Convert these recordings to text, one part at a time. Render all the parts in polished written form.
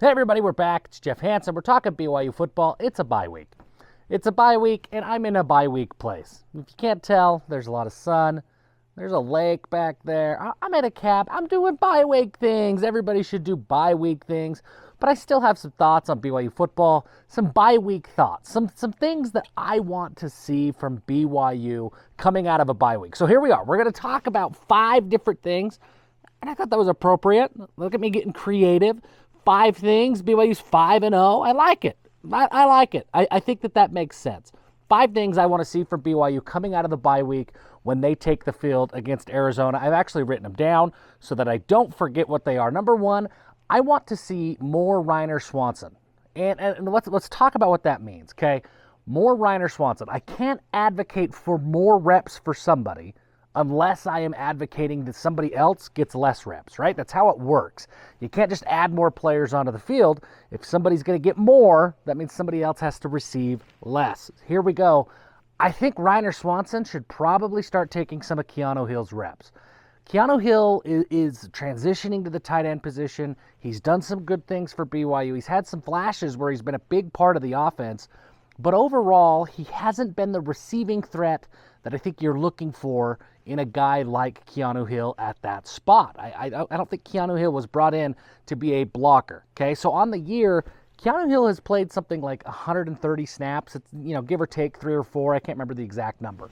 Hey everybody, we're back. It's Jeff Hansen. We're talking BYU football. It's a bye week. It's a bye week, and I'm in a bye week place. If you can't tell, there's a lot of sun. There's a lake back there. I'm at a camp. I'm doing bye week things. Everybody should do bye week things. But I still have some thoughts on BYU football, some bye week thoughts, some things that I want to see from BYU coming out of a bye week. So here we are. We're going to talk about 5 different things, and I thought that was appropriate. Look at me getting creative. 5 things. BYU's 5-0. I like it. I like it. I think that makes sense. 5 things I want to see from BYU coming out of the bye week when they take the field against Arizona. I've actually written them down so that I don't forget what they are. Number 1, I want to see more Ryner Swanson. And let's talk about what that means, okay? More Ryner Swanson. I can't advocate for more reps for somebody unless I am advocating that somebody else gets less reps, right? That's how it works. You can't just add more players onto the field. If somebody's going to get more, that means somebody else has to receive less. Here we go. I think Ryner Swanson should probably start taking some of Keanu Hill's reps. Keanu Hill is transitioning to the tight end position. He's done some good things for BYU. He's had some flashes where he's been a big part of the offense. But overall, he hasn't been the receiving threat that I think you're looking for in a guy like Keanu Hill at that spot. I don't think Keanu Hill was brought in to be a blocker. Okay, so on the year, Keanu Hill has played something like 130 snaps. It's, give or take 3 or 4. I can't remember the exact number.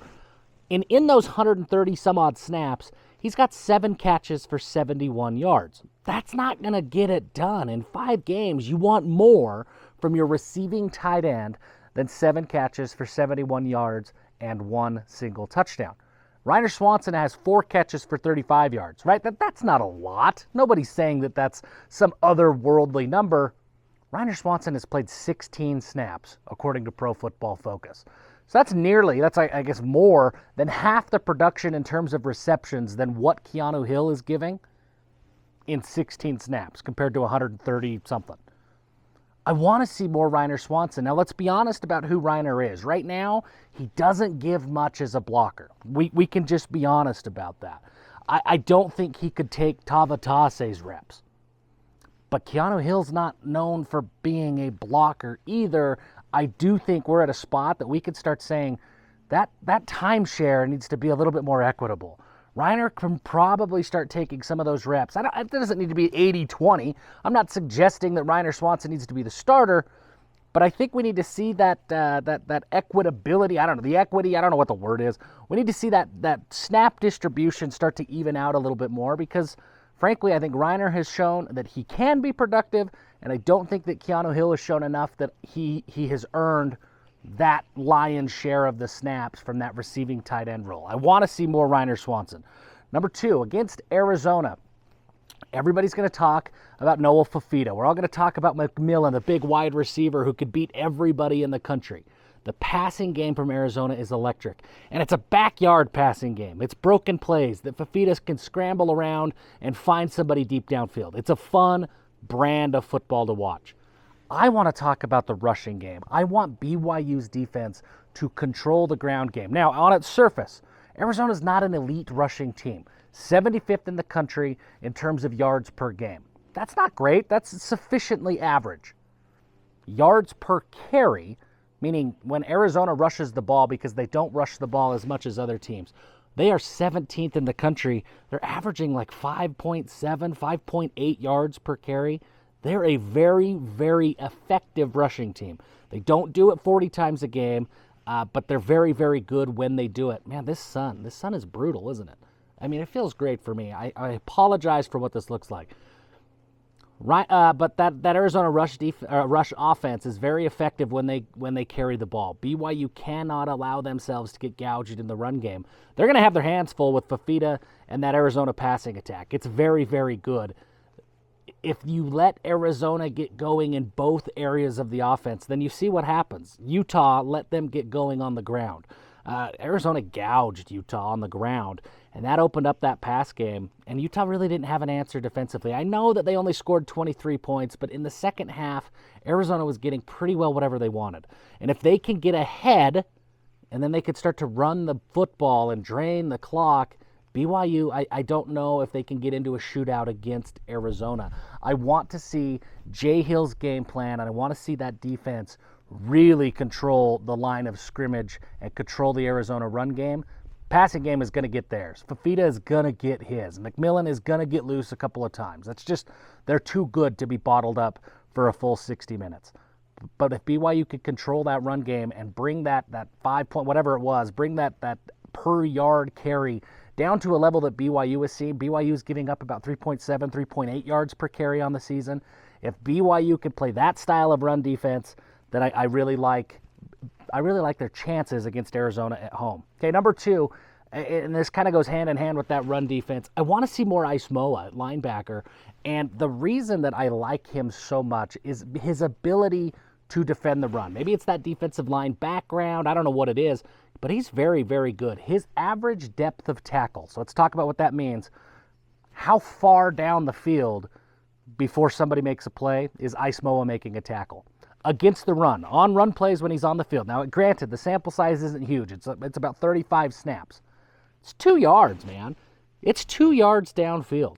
And in those 130 some odd snaps, he's got 7 catches for 71 yards. That's not going to get it done. In 5 games, you want more from your receiving tight end than 7 catches for 71 yards and 1 single touchdown. Ryner Swanson has 4 catches for 35 yards, right? That's not a lot. Nobody's saying that that's some otherworldly number. Ryner Swanson has played 16 snaps, according to Pro Football Focus. So that's I guess, more than half the production in terms of receptions than what Keanu Hill is giving in 16 snaps compared to 130-something. I want to see more Ryner Swanson. Now, let's be honest about who Ryner is. Right now, he doesn't give much as a blocker. We can just be honest about that. I don't think he could take Tavatase's reps. But Keanu Hill's not known for being a blocker either. I do think we're at a spot that we could start saying that timeshare needs to be a little bit more equitable. Ryner can probably start taking some of those reps. It doesn't need to be 80-20. I'm not suggesting that Ryner Swanson needs to be the starter, but I think we need to see that equitability. I don't know, the equity, I don't know what the word is. We need to see that snap distribution start to even out a little bit more because, frankly, I think Ryner has shown that he can be productive, and I don't think that Keanu Hill has shown enough that he has earned that lion's share of the snaps from that receiving tight end role. I want to see more Ryner Swanson. Number 2, against Arizona, everybody's going to talk about Noah Fifita. We're all going to talk about McMillan, the big wide receiver who could beat everybody in the country. The passing game from Arizona is electric, and it's a backyard passing game. It's broken plays that Fifita can scramble around and find somebody deep downfield. It's a fun brand of football to watch. I want to talk about the rushing game. I want BYU's defense to control the ground game. Now, on its surface, Arizona's not an elite rushing team. 75th in the country in terms of yards per game. That's not great. That's sufficiently average. Yards per carry, meaning when Arizona rushes the ball, because they don't rush the ball as much as other teams, they are 17th in the country. They're averaging like 5.7, 5.8 yards per carry. They're a very, very effective rushing team. They don't do it 40 times a game, but they're very, very good when they do it. Man, this sun is brutal, isn't it? I mean, it feels great for me. I apologize for what this looks like. Right, but that Arizona rush offense is very effective when they carry the ball. BYU cannot allow themselves to get gouged in the run game. They're going to have their hands full with Fifita and that Arizona passing attack. It's very, very good. If you let Arizona get going in both areas of the offense, then you see what happens. Utah let them get going on the ground. Arizona gouged Utah on the ground, and that opened up that pass game, and Utah really didn't have an answer defensively. I know that they only scored 23 points, but in the second half, Arizona was getting pretty well whatever they wanted. And if they can get ahead, and then they could start to run the football and drain the clock, BYU, I don't know if they can get into a shootout against Arizona. I want to see Jay Hill's game plan, and I want to see that defense really control the line of scrimmage and control the Arizona run game. Passing game is going to get theirs. Fifita is going to get his. McMillan is going to get loose a couple of times. They're too good to be bottled up for a full 60 minutes. But if BYU could control that run game and bring that 5 point, whatever it was, bring that per yard carry down to a level that BYU is seeing. BYU is giving up about 3.7, 3.8 yards per carry on the season. If BYU could play that style of run defense, then I really like their chances against Arizona at home. Okay, number 2, and this kind of goes hand in hand with that run defense. I want to see more Ace Moa at linebacker, and the reason that I like him so much is his ability to defend the run. Maybe it's that defensive line background. I don't know what it is, but he's very, very good. His average depth of tackle, so let's talk about what that means. How far down the field before somebody makes a play is Ace Moa making a tackle? Against the run, on run plays when he's on the field. Now, granted, the sample size isn't huge. It's about 35 snaps. It's 2 yards, man. It's 2 yards downfield.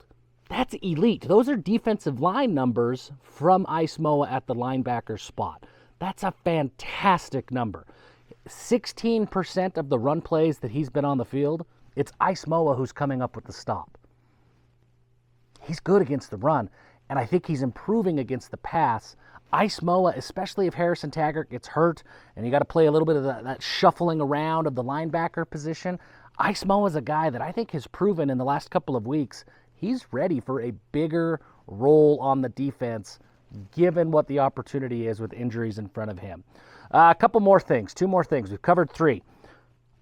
That's elite. Those are defensive line numbers from Ace Moa at the linebacker spot. That's a fantastic number. 16% of the run plays that he's been on the field, it's Ace Moa who's coming up with the stop. He's good against the run, and I think he's improving against the pass. Ace Moa, especially if Harrison Taggart gets hurt and you got to play a little bit of that shuffling around of the linebacker position, Ace Moa is a guy that I think has proven in the last couple of weeks he's ready for a bigger role on the defense given what the opportunity is with injuries in front of him. A couple more things, 2 more things. We've covered 3.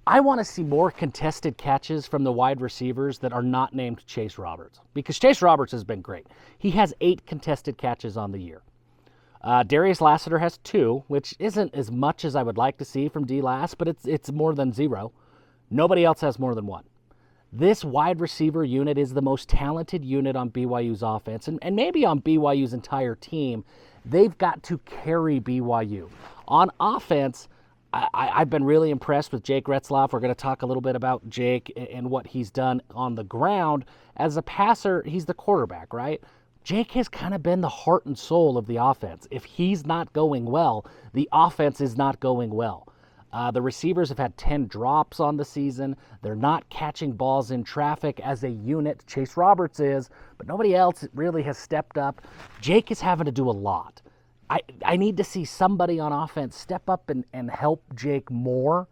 I want to see more contested catches from the wide receivers that are not named Chase Roberts, because Chase Roberts has been great. He has 8 contested catches on the year. Darius Lassiter has 2, which isn't as much as I would like to see from D-Lass, but it's more than 0. Nobody else has more than 1. This wide receiver unit is the most talented unit on BYU's offense, and maybe on BYU's entire team. They've got to carry BYU. On offense, I've been really impressed with Jake Retzlaff. We're going to talk a little bit about Jake and what he's done on the ground. As a passer, he's the quarterback, right? Jake has kind of been the heart and soul of the offense. If he's not going well, the offense is not going well. The receivers have had 10 drops on the season. They're not catching balls in traffic as a unit. Chase Roberts is, but nobody else really has stepped up. Jake is having to do a lot. I need to see somebody on offense step up and help Jake more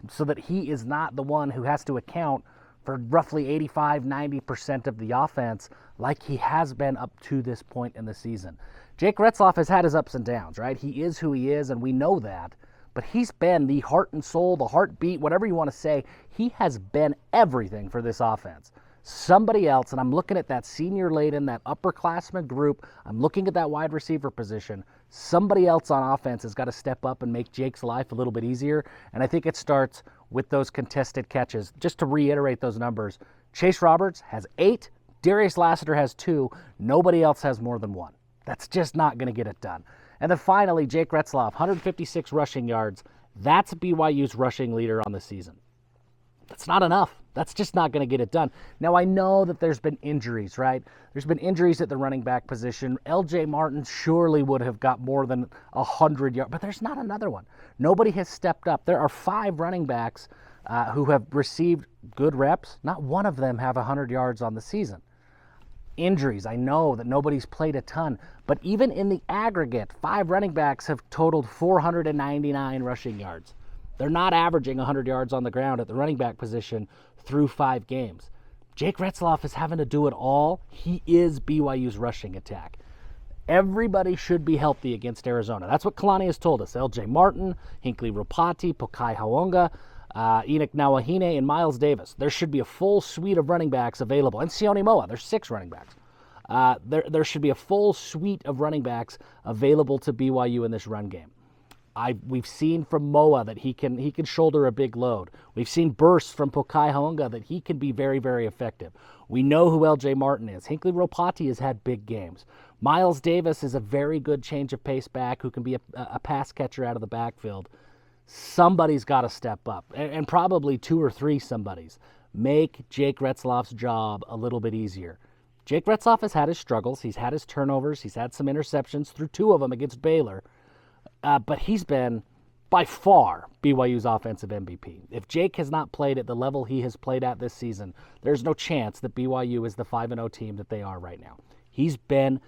so that he is not the one who has to account for roughly 85-90% of the offense like he has been up to this point in the season. Jake Retzlaff has had his ups and downs, right? He is who he is, and we know that. But he's been the heart and soul, the heartbeat, whatever you want to say. He has been everything for this offense. Somebody else, and I'm looking at that senior-laden, that upperclassman group, I'm looking at that wide receiver position. Somebody else on offense has got to step up and make Jake's life a little bit easier, and I think it starts with those contested catches. Just to reiterate those numbers, Chase Roberts has 8, Darius Lassiter has 2, nobody else has more than 1. That's just not going to get it done. And then finally, Jake Retzlaff, 156 rushing yards. That's BYU's rushing leader on the season. That's not enough. That's just not going to get it done. Now, I know that there's been injuries, right? There's been injuries at the running back position. LJ Martin surely would have got more than 100 yards, but there's not another one. Nobody has stepped up. There are 5 running backs who have received good reps. Not one of them have 100 yards on the season. Injuries, I know that nobody's played a ton, but even in the aggregate, 5 running backs have totaled 499 rushing yards. They're not averaging 100 yards on the ground at the running back position through 5 games. Jake Retzlaff is having to do it all. He is BYU's rushing attack. Everybody should be healthy against Arizona. That's what Kalani has told us. LJ Martin, Hinckley Ropati, Pokai Haonga, Enoch Nawahine, and Miles Davis. There should be a full suite of running backs available. And Sione Moa, there's 6 running backs. There should be a full suite of running backs available to BYU in this run game. We've seen from Moa that he can shoulder a big load. We've seen bursts from Pokai Haonga that he can be very, very effective. We know who LJ Martin is. Hinckley Ropati has had big games. Miles Davis is a very good change of pace back who can be a pass catcher out of the backfield. Somebody's got to step up, and probably 2 or 3 somebodies. make Jake Retzloff's job a little bit easier. Jake Retzloff has had his struggles. He's had his turnovers. He's had some interceptions, through 2 of them against Baylor. But he's been, by far, BYU's offensive MVP. If Jake has not played at the level he has played at this season, there's no chance that BYU is the 5-0 team that they are right now. He's been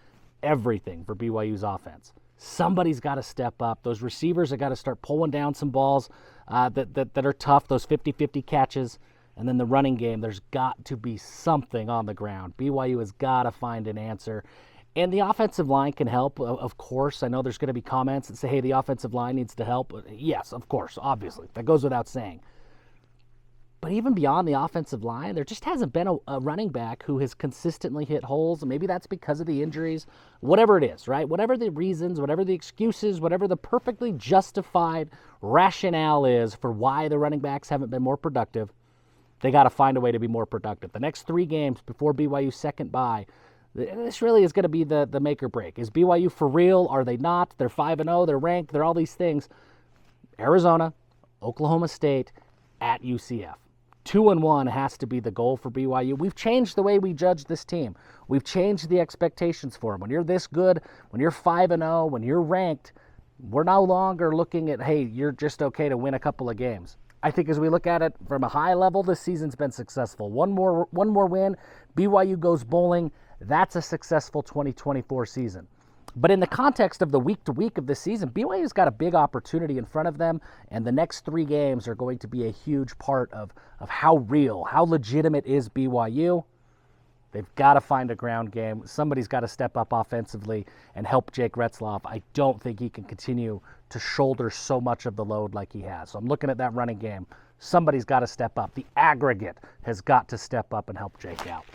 everything for BYU's offense. Somebody's got to step up. Those receivers have got to start pulling down some balls that are tough, those 50-50 catches. And then the running game, there's got to be something on the ground. BYU has got to find an answer. And the offensive line can help, of course. I know there's going to be comments that say, hey, the offensive line needs to help. Yes, of course, obviously. That goes without saying. But even beyond the offensive line, there just hasn't been a running back who has consistently hit holes. Maybe that's because of the injuries, whatever it is, right? Whatever the reasons, whatever the excuses, whatever the perfectly justified rationale is for why the running backs haven't been more productive, they got to find a way to be more productive. The next 3 games before BYU's second bye, this really is going to be the make or break. Is BYU for real? Are they not? They're 5-0. They're ranked. They're all these things. Arizona, Oklahoma State, at UCF. 2-1 has to be the goal for BYU. We've changed the way we judge this team. We've changed the expectations for them. When you're this good, when you're 5-0, when you're ranked, we're no longer looking at, hey, you're just okay to win a couple of games. I think as we look at it from a high level, this season's been successful. One more win, BYU goes bowling. That's a successful 2024 season. But in the context of the week-to-week of this season, BYU's got a big opportunity in front of them, and the next 3 games are going to be a huge part of how real, how legitimate is BYU. They've got to find a ground game. Somebody's got to step up offensively and help Jake Retzloff. I don't think he can continue to shoulder so much of the load like he has. So I'm looking at that running game. Somebody's got to step up. The aggregate has got to step up and help Jake out.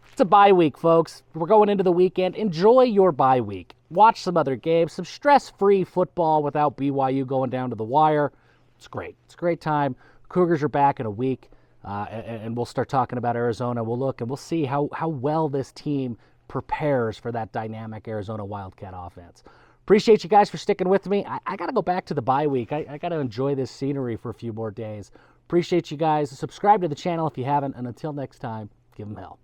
It's a bye week, folks. We're going into the weekend. Enjoy your bye week. Watch some other games, some stress-free football without BYU going down to the wire. It's great. It's a great time. Cougars are back in a week. And we'll start talking about Arizona. We'll look and we'll see how well this team prepares for that dynamic Arizona Wildcat offense. Appreciate you guys for sticking with me. I got to go back to the bye week. I got to enjoy this scenery for a few more days. Appreciate you guys. Subscribe to the channel if you haven't. And until next time, give them hell.